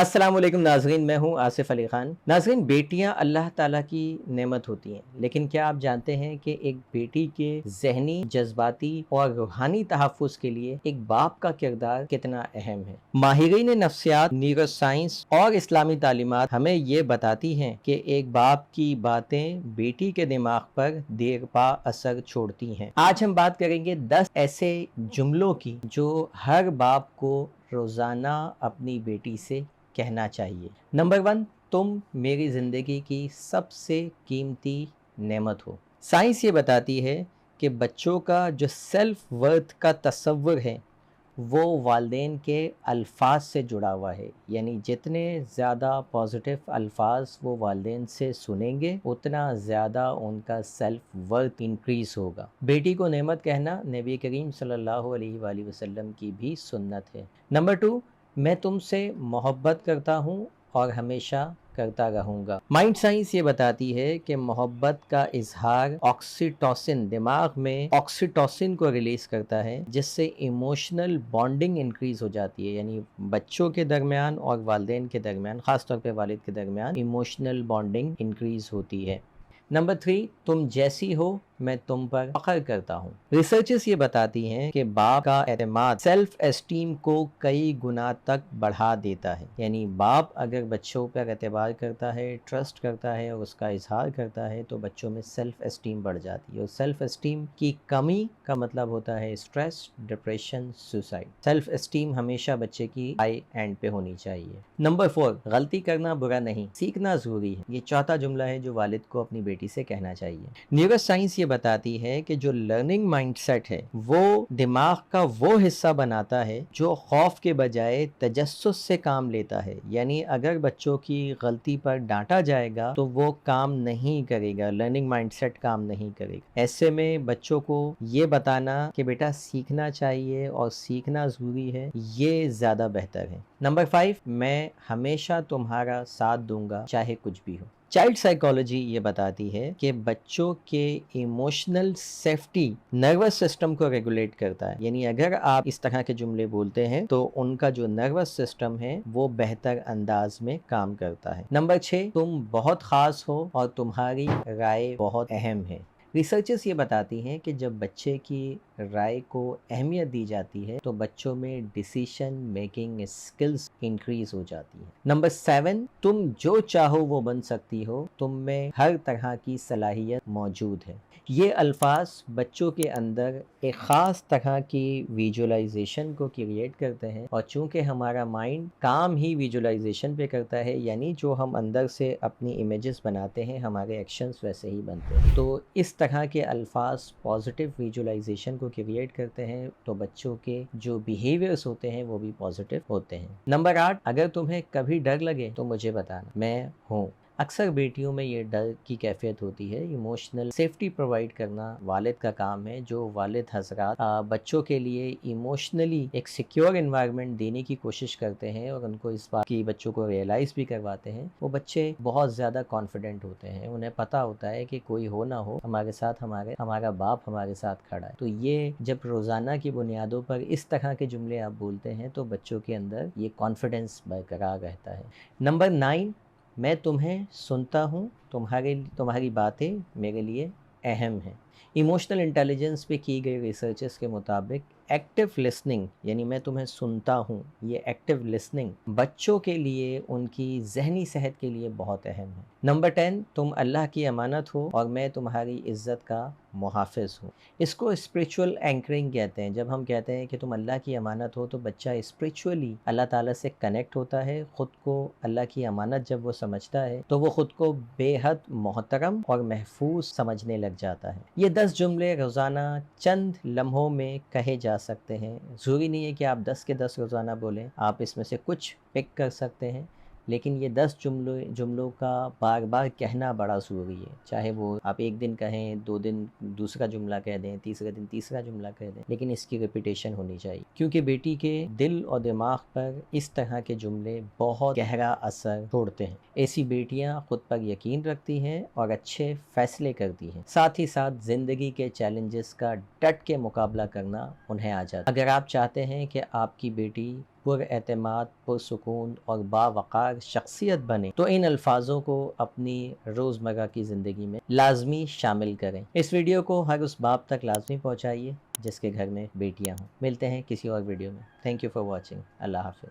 अस्सलाम वालेकुम नाज़रीन, मैं हूँ आसिफ़ अली ख़ान। नाज़रीन, बेटियाँ अल्लाह ताला की नेमत होती हैं, लेकिन क्या आप जानते हैं कि एक बेटी के ज़हनी, जज़्बाती और रूहानी तहफ़्फ़ुज़ के लिए एक बाप का किरदार कितना अहम है। माहिरीन नफ्सियात, न्यूरोसाइंस और इस्लामी तालीमात हमें ये बताती हैं कि एक बाप की बातें बेटी के दिमाग पर देरपा असर छोड़ती हैं। आज हम बात करेंगे 10 ऐसे जुमलों की जो हर बाप को रोज़ाना अपनी बेटी से कहना चाहिए। नंबर 1, तुम मेरी ज़िंदगी की सबसे कीमती नेमत हो। साइंस ये बताती है कि बच्चों का जो सेल्फ वर्थ का तसव्वुर है वो वालिदैन के अल्फाज से जुड़ा हुआ है। यानी जितने ज़्यादा पॉजिटिव अल्फाज वो वालिदैन से सुनेंगे उतना ज़्यादा उनका सेल्फ वर्थ इंक्रीज़ होगा। बेटी को नेमत कहना नबी करीम सल्लल्लाहु अलैहि वसल्लम की भी सुन्नत है। नंबर 2, मैं तुमसे मोहब्बत करता हूँ और हमेशा करता रहूँगा। माइंड साइंस ये बताती है कि मोहब्बत का इजहार ऑक्सीटोसिन, दिमाग में ऑक्सीटोसिन को रिलीज करता है, जिससे इमोशनल बॉन्डिंग इंक्रीज हो जाती है। यानी बच्चों के दरमियान और वालिदैन के दरमियान, खासतौर पे वालिद के दरमियान इमोशनल बॉन्डिंग इंक्रीज होती है। नंबर 3, तुम जैसी हो मैं तुम पर फख्र करता हूँ। रिसर्चेस ये बताती हैं कि बाप का एतमाद सेल्फ एस्टीम को कई गुना तक बढ़ा देता है। यानी बाप अगर बच्चों पर एतबार करता है, ट्रस्ट करता है और उसका इजहार करता है तो बच्चों में सेल्फ एस्टीम बढ़ जाती है। और सेल्फ एस्टीम की कमी का मतलब होता है stress, depression, suicide. Self esteem हमेशा बच्चे की हाई एंड पे होनी चाहिए। नंबर 4, गलती करना बुरा नहीं, सीखना जरूरी है। ये चौथा जुमला है जो वालिद को अपनी बेटी से कहना चाहिए। न्यूरो साइंस ये बताती है कि जो लर्निंग माइंडसेट है वो दिमाग का वो हिस्सा बनाता है जो खौफ के बजाय तजस्सुस से काम लेता है। यानी अगर बच्चों की गलती पर डांटा जाएगा तो वो काम नहीं करेगा, लर्निंग माइंडसेट काम नहीं करेगा। ऐसे में बच्चों को ये बताना कि बेटा सीखना चाहिए और सीखना ज़रूरी है, ये ज़्यादा बेहतर है। नंबर 5, मैं हमेशा तुम्हारा साथ दूंगा चाहे कुछ भी हो। चाइल्ड साइकोलॉजी ये बताती है कि बच्चों के इमोशनल सेफ्टी नर्वस सिस्टम को रेगुलेट करता है। यानी अगर आप इस तरह के जुमले बोलते हैं तो उनका जो नर्वस सिस्टम है वो बेहतर अंदाज में काम करता है। नंबर 6, तुम बहुत खास हो और तुम्हारी राय बहुत अहम है। रिसर्चेस ये बताती हैं कि जब बच्चे की राय को अहमियत दी जाती है तो बच्चों में डिसीजन मेकिंग स्किल्स इंक्रीज हो जाती है। नंबर 7, तुम जो चाहो वो बन सकती हो, तुम में हर तरह की सलाहियत मौजूद है। ये अल्फाज बच्चों के अंदर एक ख़ास तरह की विजुअलाइजेशन को क्रिएट करते हैं और चूंकि हमारा माइंड काम ही विजुअलाइजेशन पे करता है, यानी जो हम अंदर से अपनी इमेजेस बनाते हैं हमारे एक्शंस वैसे ही बनते हैं। तो इस तरह के अल्फाज पॉजिटिव विजुअलाइजेशन को क्रिएट करते हैं तो बच्चों के जो बिहेवियर्स होते हैं वो भी पॉजिटिव होते हैं। नंबर 8, अगर तुम्हें कभी डर लगे तो मुझे बताना, मैं हूँ। अक्सर बेटियों में ये डर की कैफियत होती है। इमोशनल सेफ्टी प्रोवाइड करना वालिद का काम है। जो वालिद हजरात बच्चों के लिए इमोशनली एक सिक्योर एनवायरनमेंट देने की कोशिश करते हैं और उनको इस बात की बच्चों को रियलाइज़ भी करवाते हैं, वो बच्चे बहुत ज़्यादा कॉन्फिडेंट होते हैं। उन्हें पता होता है कि कोई हो ना हो हमारे साथ हमारा बाप हमारे साथ खड़ा है। तो ये जब रोज़ाना की बुनियादों पर इस तरह के जुमले आप बोलते हैं तो बच्चों के अंदर ये कॉन्फिडेंस बरकरार रहता है। नंबर 9, मैं तुम्हें सुनता हूँ, तुम्हारी बातें मेरे लिए अहम हैं। इमोशनल इंटेलिजेंस पे की गई रिसर्चेस के मुताबिक एक्टिव लिसनिंग, यानी मैं तुम्हें सुनता हूँ, ये एक्टिव लिसनिंग बच्चों के लिए उनकी जहनी सेहत के लिए बहुत अहम है। नंबर 10, तुम अल्लाह की अमानत हो और मैं तुम्हारी इज्जत का मुहाफिज हूँ। इसको स्पिरिचुअल एंकरिंग कहते हैं। जब हम कहते हैं कि तुम अल्लाह की अमानत हो तो बच्चा स्पिरिचुअली अल्लाह ताला से कनेक्ट होता है। ख़ुद को अल्लाह की अमानत जब वो समझता है तो वो ख़ुद को बेहद मोहतरम और महफूज समझने लग जाता है। ये 10 जुमले रोज़ाना चंद लम्हों में कहे जा सकते हैं। ज़रूरी नहीं है कि आप 10 के 10 रोज़ाना बोलें, आप इसमें से कुछ पिक कर सकते हैं, लेकिन ये 10 जुमलों का बार बार कहना बड़ा ज़रूरी है। चाहे वो आप एक दिन कहें, 2 दिन दूसरा जुमला कह दें, तीसरे दिन तीसरा जुमला कह दें, लेकिन इसकी रिपीटेशन होनी चाहिए, क्योंकि बेटी के दिल और दिमाग पर इस तरह के जुमले बहुत गहरा असर छोड़ते हैं। ऐसी बेटियां खुद पर यकीन रखती हैं और अच्छे फैसले करती हैं, साथ ही साथ ज़िंदगी के चैलेंजेस का डट के मुकाबला करना उन्हें आ जाता है। अगर आप चाहते हैं कि आपकी बेटी پر اعتماد، پرسکون اور باوقار شخصیت بنے تو ان الفاظوں کو اپنی روزمرہ کی زندگی میں لازمی شامل کریں۔ اس ویڈیو کو ہر اس باپ تک لازمی پہنچائیے جس کے گھر میں بیٹیاں ہوں۔ ملتے ہیں کسی اور ویڈیو میں۔ Thank you for watching. اللہ حافظ۔